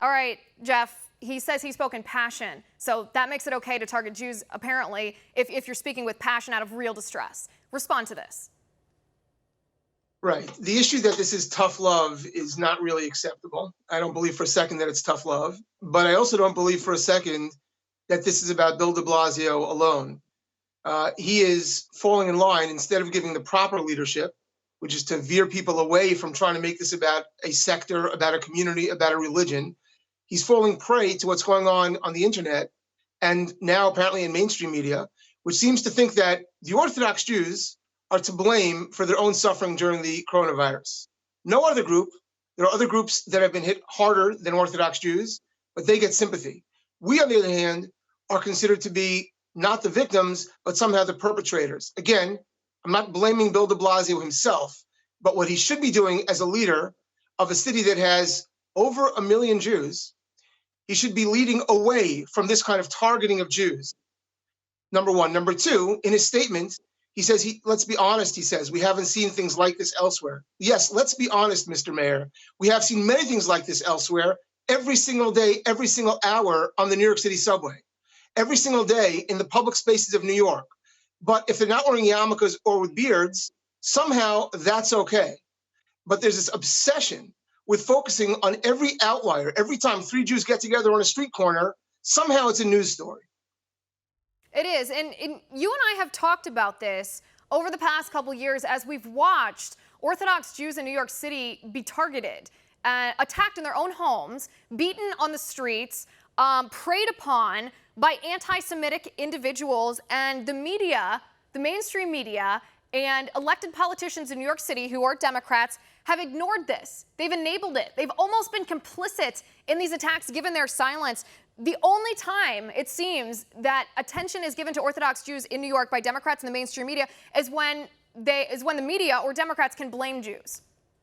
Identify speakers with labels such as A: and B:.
A: All right, Jeff, he says he spoke in passion. So that makes it okay to target Jews, apparently, if you're speaking with passion out of real distress. Respond to this.
B: Right. The issue that this is tough love is not really acceptable. I don't believe for a second that it's tough love, but I also don't believe for a second that this is about Bill de Blasio alone. He is falling in line instead of giving the proper leadership, which is to veer people away from trying to make this about a sector, about a community, about a religion. He's falling prey to what's going on the internet and now apparently in mainstream media, which seems to think that the Orthodox Jews are to blame for their own suffering during the coronavirus. No other group. There are other groups that have been hit harder than Orthodox Jews, but they get sympathy. We, on the other hand, are considered to be not the victims, but somehow the perpetrators. Again, I'm not blaming Bill de Blasio himself, but what he should be doing as a leader of a city that has over 1 million Jews, he should be leading away from this kind of targeting of Jews. Number one. Number two, in his statement, he says, let's be honest, he says, we haven't seen things like this elsewhere. Yes, let's be honest, Mr. Mayor. We have seen many things like this elsewhere every single day, every single hour on the New York City subway, every single day in the public spaces of New York. But if they're not wearing yarmulkes or with beards, somehow that's okay. But there's this obsession with focusing on every outlier. Every time 3 Jews get together on a street corner, somehow it's a news story.
A: It is. And you and I have talked about this over the past couple years as we've watched Orthodox Jews in New York City be targeted, attacked in their own homes, beaten on the streets, preyed upon by anti-Semitic individuals, and the media, the mainstream media, and elected politicians in New York City who are Democrats have ignored this. They've enabled it. They've almost been complicit in these attacks, given their silence. The only time it seems that attention is given to Orthodox Jews in New York by Democrats in the mainstream media is when the media or Democrats can blame Jews.